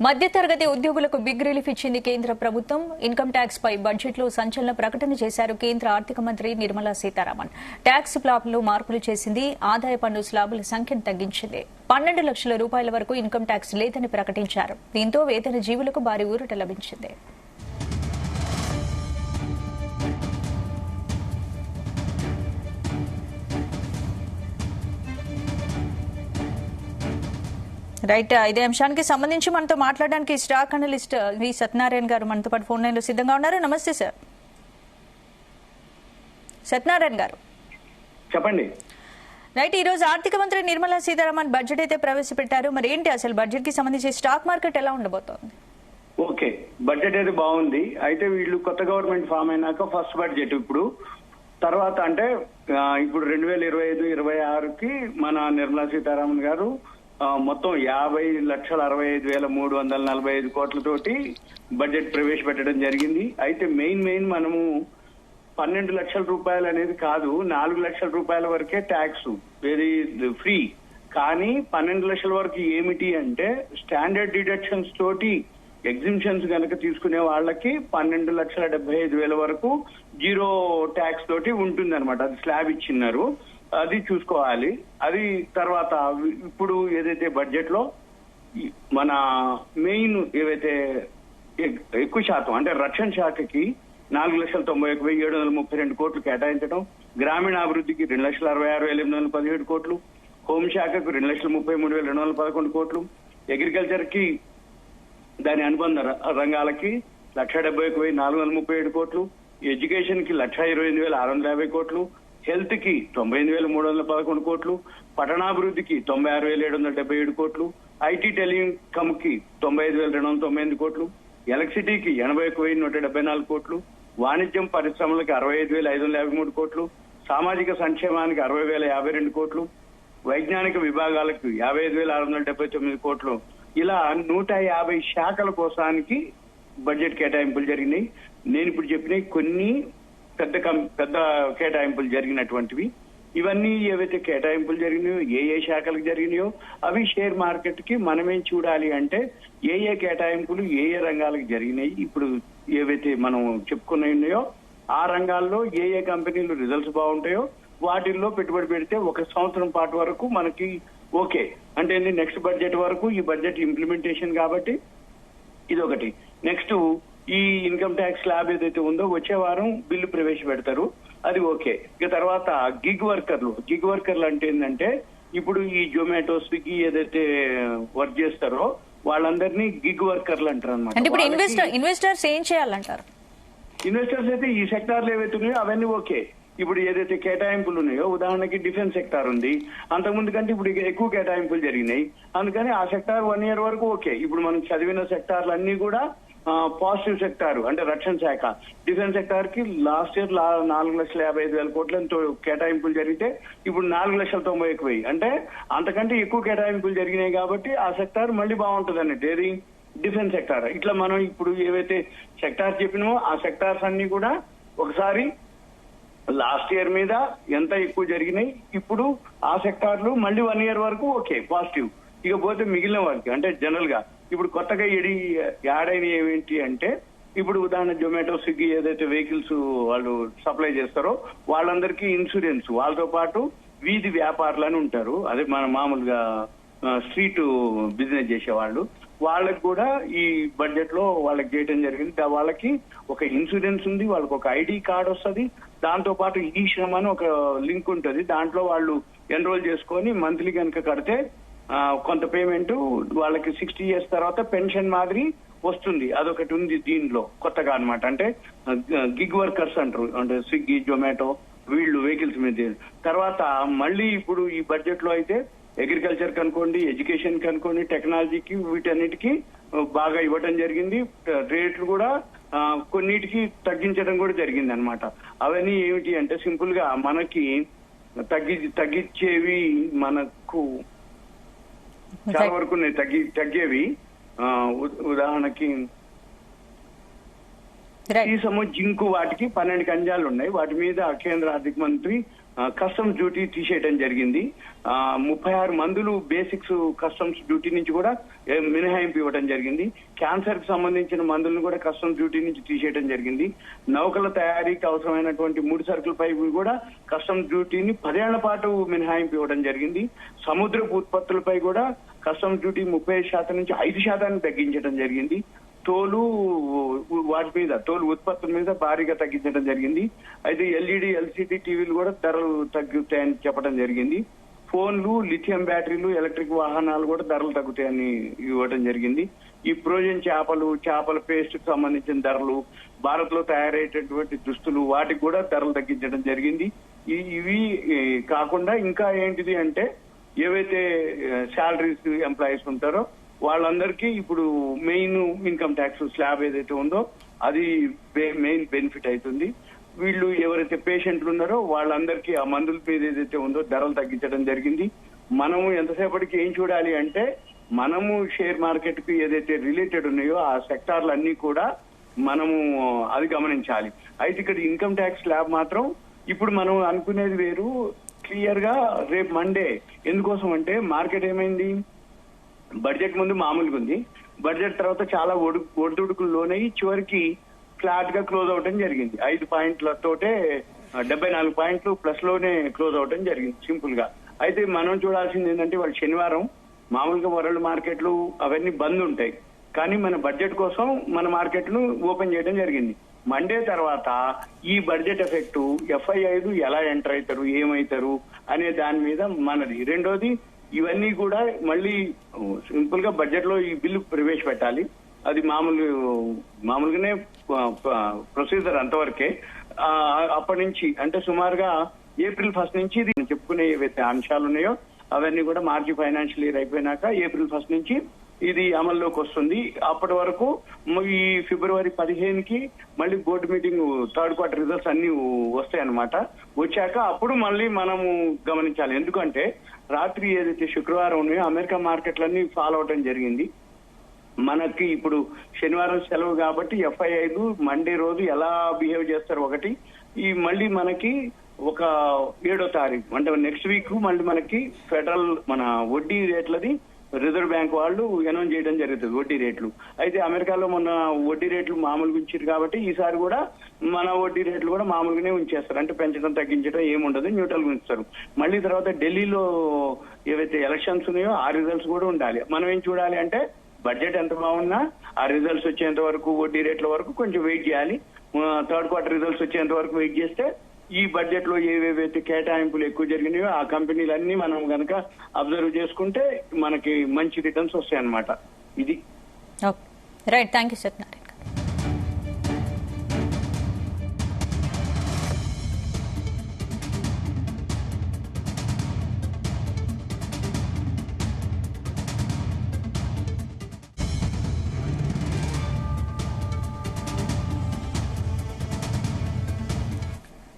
మధ్యతరగతి ఉద్యోగులకు big relief ఇచ్చింది కేంద్ర ప్రభుత్వం. ఇన్కమ్ ట్యాక్స్ పై బడ్జెట్ లో సంచలన ప్రకటన చేశారు కేంద్ర ఆర్థిక మంత్రి నిర్మలా సీతారామన్. ట్యాక్స్ స్లాబ్లో మార్పులు చేసింది, ఆదాయ పన్ను స్లాబుల సంఖ్యను తగ్గించింది. 12 లక్షల రూపాయల వరకు ఇన్కమ్ ట్యాక్స్ లేదని ప్రకటించారు. దీంతో వేతన జీవులకు భారీ ఊరట లభించింది. రైట్, ఇదే అంశానికి సంబంధించి మనతో మాట్లాడడానికి స్టాక్ అనలిస్ట్ వి సత్యనారాయణ గారు మనతో పాటు ఫోన్ లైన్ లో సిద్ధంగా ఉన్నారు. నమస్తే సార్. సత్యనారాయణ గారు చెప్పండి. రైట్, ఈ రోజు ఆర్థిక మంత్రి నిర్మలా సీతారామన్ బడ్జెట్ అయితే ప్రవేశపెట్టారు. మరి ఏంటి అసలు బడ్జెట్ కి సంబంధించి స్టాక్ మార్కెట్ ఎలా ఉండబోతోంది? ఓకే, బడ్జెట్ అయితే బాగుంది. అయితే వీళ్ళు కొత్త గవర్నమెంట్ ఫామ్ అయినాక ఫస్ట్ బడ్జెట్ ఇప్పుడు తర్వాత అంటే ఇప్పుడు 2025-26కి మన నిర్మలా సీతారామన్ గారు మొత్తం 50,65,345 కోట్లతోటి బడ్జెట్ ప్రవేశపెట్టడం జరిగింది. అయితే మెయిన్ మనము 12 లక్షల రూపాయలు అనేది కాదు, 4 లక్షల రూపాయల వరకే ట్యాక్స్ వెరీ ఫ్రీ. కానీ 12 లక్షల వరకు ఏమిటి అంటే స్టాండర్డ్ డిడక్షన్స్ తోటి ఎగ్జిబిషన్స్ కనుక తీసుకునే వాళ్ళకి 12,75,000 వరకు జీరో ట్యాక్స్ తోటి ఉంటుంది అనమాట. అది స్లాబ్ ఇచ్చిన్నారు, అది చూసుకోవాలి. అది తర్వాత ఇప్పుడు ఏదైతే బడ్జెట్ లో మన మెయిన్ ఏవైతే ఎక్కువ శాతం అంటే రక్షణ శాఖకి 4,91,732 కోట్లు కేటాయించడం, గ్రామీణాభివృద్ధికి 2,66,817 కోట్లు, హోంశాఖకు 2,33,211 కోట్లు, అగ్రికల్చర్ కి దాని అనుబంధ రంగాలకి 1,71,437 కోట్లు, ఎడ్యుకేషన్ కి 1,28,650 కోట్లు, హెల్త్ కి 98,311 కోట్లు, పట్టణాభివృద్ధికి 96,777 కోట్లు, ఐటీ టెలికామ్ కి 95,298 కోట్లు, ఎలక్ట్రిసిటీకి 81,174 కోట్లు, వాణిజ్యం పరిశ్రమలకి 65,553 కోట్లు, సామాజిక సంక్షేమానికి 60,052 కోట్లు, వైజ్ఞానిక విభాగాలకు 55,679 కోట్లు. ఇలా 150 శాఖల కోసానికి బడ్జెట్ కేటాయింపులు జరిగినాయి. నేను ఇప్పుడు చెప్పిన కొన్ని పెద్ద కేటాయింపులు జరిగినటువంటివి. ఇవన్నీ ఏవైతే కేటాయింపులు జరిగినాయో, ఏ శాఖలకు జరిగినాయో అవి షేర్ మార్కెట్ కి మనమేం చూడాలి అంటే ఏ కేటాయింపులు ఏ రంగాలకు జరిగినాయి, ఇప్పుడు ఏవైతే మనం చెప్పుకున్నాయో ఆ రంగాల్లో ఏ కంపెనీలు రిజల్ట్స్ బాగుంటాయో వాటిల్లో పెట్టుబడి పెడితే 1 సంవత్సరం పాటు వరకు మనకి ఓకే అంటే నెక్స్ట్ బడ్జెట్ వరకు ఈ బడ్జెట్ ఇంప్లిమెంటేషన్ కాబట్టి ఇది ఒకటి. నెక్స్ట్ ఈ ఇన్కమ్ ట్యాక్స్ స్లాబ్ ఏదైతే ఉందో వచ్చే వారం బిల్లు ప్రవేశపెడతారు, అది ఓకే. ఇక తర్వాత గిగ్ వర్కర్లు అంటే ఏంటంటే ఇప్పుడు ఈ జొమాటో, స్విగ్గీ ఏదైతే వర్క్ చేస్తారో వాళ్ళందరినీ గిగ్ వర్కర్లు అంటారు అనమాట. ఇప్పుడు ఇన్వెస్టర్స్ ఏం చేయాలంటారు? ఇన్వెస్టర్స్ అయితే ఈ సెక్టార్లు ఏవైతే ఉన్నాయో అవన్నీ ఓకే. ఇప్పుడు ఏదైతే కేటాయింపులు ఉన్నాయో ఉదాహరణకి డిఫెన్స్ సెక్టార్ ఉంది, అంతకుముందు కంటే ఇప్పుడు ఎక్కువ కేటాయింపులు జరిగినాయి, అందుకని ఆ సెక్టార్ 1 ఇయర్ వరకు ఓకే. ఇప్పుడు మనం చదివిన సెక్టార్లు అన్ని కూడా పాజిటివ్ సెక్టార్ అంటే రక్షణ శాఖ. డిఫెన్స్ సెక్టార్ కి లాస్ట్ ఇయర్ 4,55,000 కోట్లతో కేటాయింపులు జరిగితే ఇప్పుడు 4,91,000 అంటే అంతకంటే ఎక్కువ కేటాయింపులు జరిగినాయి కాబట్టి ఆ సెక్టార్ మళ్ళీ బాగుంటుంది అన్నట్టు. ఏది డిఫెన్స్ సెక్టార్. ఇట్లా మనం ఇప్పుడు ఏవైతే సెక్టార్స్ చెప్పినామో ఆ సెక్టార్స్ అన్ని కూడా ఒకసారి లాస్ట్ ఇయర్ మీద ఎంత ఎక్కువ జరిగినాయి, ఇప్పుడు ఆ సెక్టార్లు మళ్ళీ 1 ఇయర్ వరకు ఓకే పాజిటివ్. ఇకపోతే మిగిలిన వారికి అంటే జనరల్ గా ఇప్పుడు కొత్తగా యాడ్ అయిన ఏమిటి అంటే ఇప్పుడు ఉదాహరణ జొమాటో, స్విగ్గీ ఏదైతే వెహికల్స్ వాళ్ళు సప్లై చేస్తారో వాళ్ళందరికీ ఇన్సూరెన్స్, వాళ్ళతో పాటు వీధి వ్యాపారులు అని ఉంటారు, అదే మన మామూలుగా స్ట్రీట్ బిజినెస్ చేసేవాళ్ళు, వాళ్ళకి కూడా ఈ బడ్జెట్ లో వాళ్ళకి చేయడం జరిగింది. వాళ్ళకి ఒక ఇన్సూరెన్స్ ఉంది, వాళ్ళకి ఒక ఐడి కార్డ్ వస్తుంది, దాంతో పాటు ఈ శ్రమ అని ఒక లింక్ ఉంటుంది, దాంట్లో వాళ్ళు ఎన్రోల్ చేసుకొని మంత్లీ కనుక కడితే కొంత పేమెంట్ వాళ్ళకి 60 ఇయర్స్ తర్వాత పెన్షన్ మాదిరి వస్తుంది. అదొకటి ఉంది దీనిలో కొత్తగా అనమాట. అంటే గిగ్ వర్కర్స్ అంటారు, అంటే స్విగ్గీ, జొమాటో వీళ్ళు వెహికల్స్ మీద. తర్వాత మళ్ళీ ఇప్పుడు ఈ బడ్జెట్ లో అయితే అగ్రికల్చర్ కనుకోండి, ఎడ్యుకేషన్ కనుకోండి, టెక్నాలజీకి వీటన్నిటికీ బాగా ఇవ్వడం జరిగింది. రేట్లు కూడా కొన్నిటికి తగ్గించడం కూడా జరిగింది అనమాట. అవన్నీ ఏమిటి అంటే సింపుల్ గా మనకి తగ్గించేవి మనకు చాలా వరకు తగ్గేవి. ఉదాహరణకి సీసము, జింకు వాటికి 12 ఖనిజాలు ఉన్నాయి. వాటి మీద కేంద్ర ఆర్థిక మంత్రి కస్టమ్స్ డ్యూటీ తీసేయడం జరిగింది. 36 మందులు బేసిక్స్ కస్టమ్స్ డ్యూటీ నుంచి కూడా మినహాయింపు ఇవ్వడం జరిగింది. క్యాన్సర్ కి సంబంధించిన మందులను కూడా కస్టమ్స్ డ్యూటీ నుంచి తీసేయడం జరిగింది. నౌకల తయారీకి అవసరమైనటువంటి ముడి సరుకులపై కూడా కస్టమ్స్ డ్యూటీని 10 ఏళ్ల పాటు మినహాయింపు ఇవ్వడం జరిగింది. సముద్రపు ఉత్పత్తులపై కూడా కస్టమ్స్ డ్యూటీ 35% నుంచి 5% తగ్గించడం జరిగింది. తోలు వాటి మీద తోలు ఉత్పత్తుల మీద భారీగా తగ్గించడం జరిగింది. అయితే ఎల్ఈడి ఎల్సిడి టీవీలు కూడా ధరలు తగ్గుతాయని చెప్పడం జరిగింది. ఫోన్లు, లిథియం బ్యాటరీలు, ఎలక్ట్రిక్ వాహనాలు కూడా ధరలు తగ్గుతాయని ఇవ్వడం జరిగింది. ఈ ఫ్రోజన్ చేపల పేస్ట్ కు సంబంధించిన ధరలు, భారత్ లో తయారయ్యేటటువంటి దుస్తులు వాటికి కూడా ధరలు తగ్గించడం జరిగింది. ఇవి కాకుండా ఇంకా ఏంటిది అంటే ఏవైతే శాలరీస్ ఎంప్లాయీస్ ఉంటారో వాళ్ళందరికీ ఇప్పుడు మెయిన్ ఇన్కమ్ ట్యాక్స్ స్లాబ్ ఏదైతే ఉందో అది మెయిన్ బెనిఫిట్ అవుతుంది. వీళ్ళు ఎవరైతే పేషెంట్లు ఉన్నారో వాళ్ళందరికీ ఆ మందుల మీద ఏదైతే ఉందో ధరలు తగ్గించడం జరిగింది. మనము ఎంతసేపటికి ఏం చూడాలి అంటే మనము షేర్ మార్కెట్ కి ఏదైతే రిలేటెడ్ ఉన్నాయో ఆ సెక్టార్లు అన్ని కూడా మనము అది గమనించాలి. అయితే ఇక్కడ ఇన్కమ్ ట్యాక్స్ స్లాబ్ మాత్రం ఇప్పుడు మనం అనుకునేది వేరు. క్లియర్ గా రేపు మండే ఎందుకోసం అంటే మార్కెట్ ఏమైంది, బడ్జెట్ ముందు మామూలుగా ఉంది, బడ్జెట్ తర్వాత చాలా ఒడిదుడుకులు లోనయ్యి చివరికి ఫ్లాట్ గా క్లోజ్ అవడం జరిగింది. 5 పాయింట్లతోటే 74 పాయింట్లు ప్లస్ లోనే క్లోజ్ అవడం జరిగింది సింపుల్ గా. అయితే మనం చూడాల్సింది ఏంటంటే వాళ్ళు శనివారం మామూలుగా వరల్డ్ మార్కెట్లు అవన్నీ బంద్ ఉంటాయి, కానీ మన బడ్జెట్ కోసం మన మార్కెట్ను ఓపెన్ చేయడం జరిగింది. మండే తర్వాత ఈ బడ్జెట్ ఎఫెక్ట్ FII ఎలా ఎంటర్ అవుతారు, ఏమవుతారు అనే దాని మీద మనది. రెండోది ఇవన్నీ కూడా మళ్ళీ సింపుల్ గా బడ్జెట్ లో ఈ బిల్లు ప్రవేశపెట్టాలి. అది మామూలుగానే ప్రొసీజర్ అంతవరకే. అప్పటి నుంచి అంటే సుమారుగా April 1 నుంచి ఇది చెప్పుకునే ఏవైతే అంశాలు ఉన్నాయో అవన్నీ కూడా మార్చి ఫైనాన్షియల్ ఇయర్ అయిపోయినాక April 1 నుంచి ఇది అమల్లోకి వస్తుంది. అప్పటి వరకు ఈ February 15కి మళ్ళీ board meeting third quarter results అన్ని వస్తాయి అన్నమాట. వచ్చాక అప్పుడు మళ్ళీ మనము గమనించాలి. ఎందుకంటే రాత్రి ఏదైతే శుక్రవారం ఉన్నాయో అమెరికా మార్కెట్లన్నీ ఫాలో అవడం జరిగింది. మనకి ఇప్పుడు శనివారం సెలవు కాబట్టి FIIలు మండే రోజు ఎలా బిహేవ్ చేస్తారు ఒకటి. ఈ మళ్ళీ మనకి ఒక 7వ తారీఖు అంటే నెక్స్ట్ వీక్ మళ్ళీ మనకి ఫెడరల్ మన వడ్డీ రేట్లది రిజర్వ్ బ్యాంక్ వాళ్ళు అనౌన్స్ చేయడం జరుగుతుంది వడ్డీ రేట్లు. అయితే అమెరికాలో మొన్న వడ్డీ రేట్లు మామూలుగా ఉంచారు కాబట్టి ఈసారి కూడా మన వడ్డీ రేట్లు కూడా మామూలుగానే ఉంచేస్తారు. అంటే పెంచడం తగ్గించడం ఏముండదు, న్యూట్రల్ గా ఉంచుతారు. మళ్ళీ తర్వాత ఢిల్లీలో ఏవైతే ఎలక్షన్స్ ఉన్నాయో ఆ రిజల్ట్స్ కూడా ఉండాలి. మనం ఏం చూడాలి అంటే బడ్జెట్ ఎంత బాగున్నా ఆ రిజల్ట్స్ వచ్చేంత వరకు వడ్డీ రేట్ల వరకు కొంచెం వెయిట్ చేయాలి. థర్డ్ క్వార్టర్ రిజల్ట్స్ వచ్చేంత వరకు వెయిట్ చేస్తే ఈ బడ్జెట్ లో ఏవేవైతే కేటాయింపులు ఎక్కువ జరిగినాయో ఆ కంపెనీలన్నీ మనం గనక అబ్జర్వ్ చేసుకుంటే మనకి మంచి రిటర్న్స్ వస్తాయి అన్నమాట. ఇది రైట్. Thank you Satyanarayana.